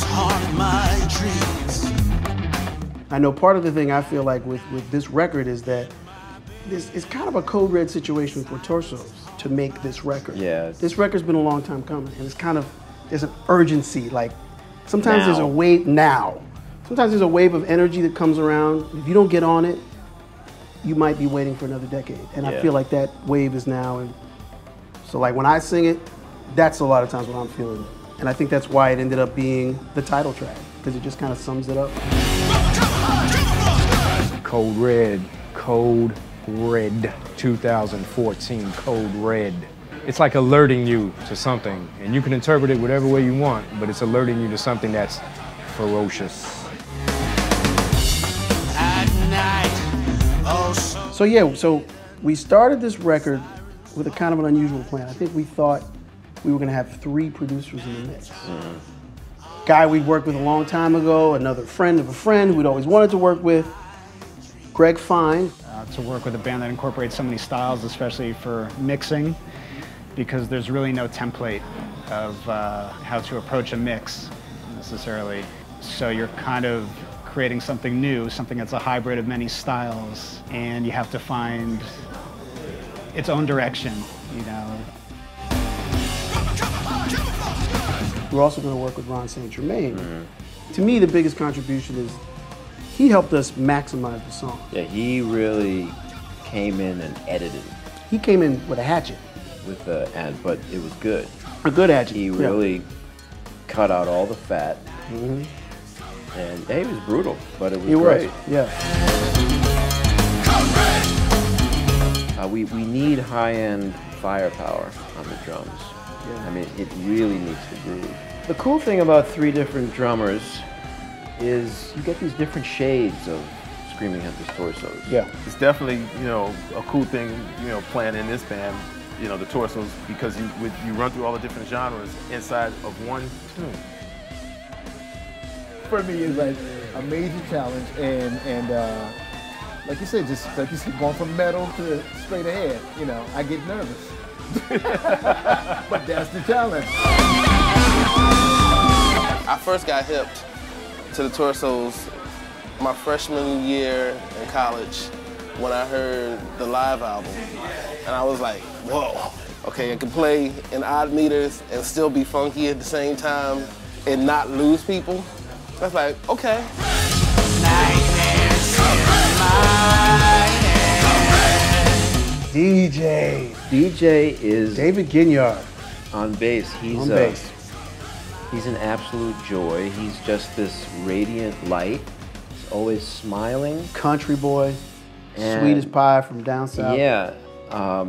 haunt my dreams. I know part of the thing I feel like with this record is that it's kind of a code red situation for Torsos to make this record. Yeah. This record's been a long time coming, and it's kind of, there's an urgency. Like, sometimes Now. there's a wave now. Sometimes there's a wave of energy that comes around. If you don't get on it, you might be waiting for another decade. And I feel like that wave is now. And so like when I sing it, that's a lot of times what I'm feeling. And I think that's why it ended up being the title track, because it just kind of sums it up. Code Red, Code Red, 2014, Code Red. It's like alerting you to something, and you can interpret it whatever way you want, but it's alerting you to something that's ferocious. So yeah, so we started this record with a kind of an unusual plan. I think we thought we were gonna have 3 producers in the mix. Guy we'd worked with a long time ago, another friend of a friend who we'd always wanted to work with, Greg Fine. To work with a band that incorporates so many styles, especially for mixing, because there's really no template of how to approach a mix necessarily. So you're kind of creating something new, something that's a hybrid of many styles, and you have to find its own direction, you know. We're also going to work with Ron St. Germain. To me, the biggest contribution is he helped us maximize the song. Yeah, he really came in and edited. He came in with a hatchet. But it was good. A good hatchet. He really cut out all the fat. And yeah, he was brutal, but it was great. Yeah. We need high-end firepower on the drums. I mean, it really needs to groove. The cool thing about 3 different drummers is you get these different shades of Screaming Headless Torsos. Yeah. It's definitely, you know, a cool thing, you know, playing in this band, you know, the Torsos, because you run through all the different genres inside of one tune. For me, it's like a major challenge, and like you said, just like you said, going from metal to straight ahead. You know, I get nervous, but that's the challenge. I first got hipped to the Torsos my freshman year in college when I heard the live album, and I was like, whoa. Okay, I can play in odd meters and still be funky at the same time and not lose people. That's like, okay. DJ is David Ginyard on bass. On bass. He's an absolute joy. He's just this radiant light. He's always smiling. Country boy, sweet as pie from down south. Yeah. I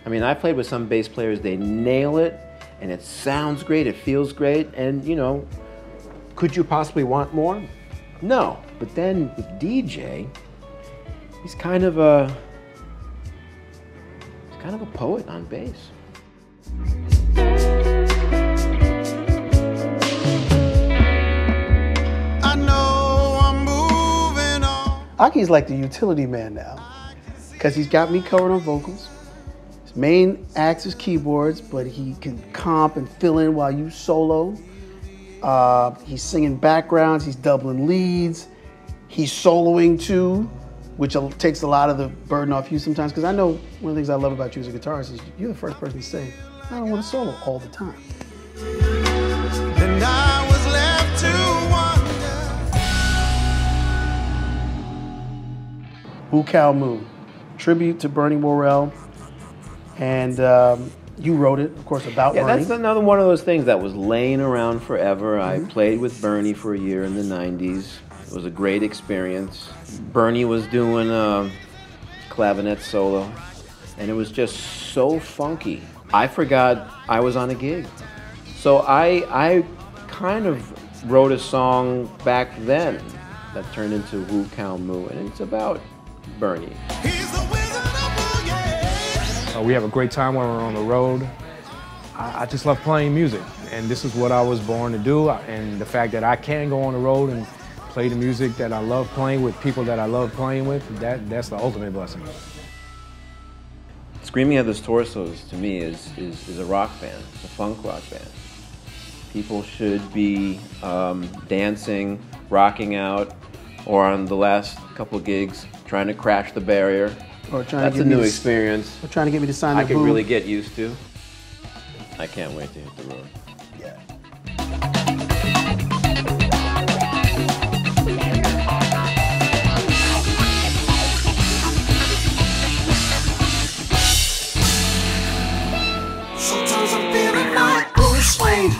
mean, I played with some bass players. They nail it, and it sounds great. It feels great, and you know. Could you possibly want more? No, but then with DJ, he's kind of a poet on bass. I know I'm moving on. Aki's like the utility man now, because he's got me covered on vocals. His main acts is keyboards, but he can comp and fill in while you solo. He's singing backgrounds, he's doubling leads, he's soloing too, which takes a lot of the burden off you sometimes, because I know one of the things I love about you as a guitarist is you're the first person to say, I don't want to solo all the time. And I was left to wonder. Who Cow Moo, tribute to Bernie Worrell, and you wrote it, of course, about Bernie. That's another one of those things that was laying around forever. I played with Bernie for a year in the 90s. It was a great experience. Bernie was doing a clavinet solo, and it was just so funky. I forgot I was on a gig. So I kind of wrote a song back then that turned into Who Cow Moo, and it's about Bernie. We have a great time when we're on the road. I just love playing music, and this is what I was born to do, and the fact that I can go on the road and play the music that I love playing with people that I love playing with, that's the ultimate blessing. Screaming Headless Torsos, to me, is a rock band. It's a funk rock band. People should be dancing, rocking out, or on the last couple gigs, trying to crash the barrier. Or trying That's to a get new me to, experience. Or trying to get me to sign I the could boob. really get used to. I can't wait to hit the road. Yeah. Sometimes I'm feeling like Bruce Wayne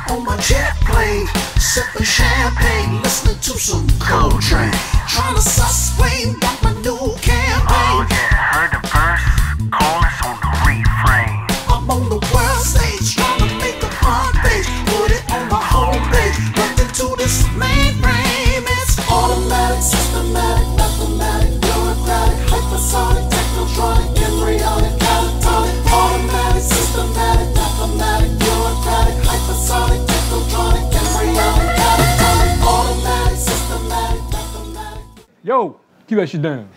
on my jet plane, sipping champagne, listening to some Coltrane, trying to suss Wayne got my new campaign. Oh yeah, heard the verse, chorus on the refrain. I'm on the world stage, trying to make a front page, put it on my home page, looked into this mainframe. It's automatic, systematic, mathematic, bureaucratic, hypersonic, technotronic, embryonic, catatonic, automatic, systematic, mathematic, bureaucratic, hypersonic, technotronic, embryonic, catatonic, automatic, systematic, mathematic. Yo, keep that shit down.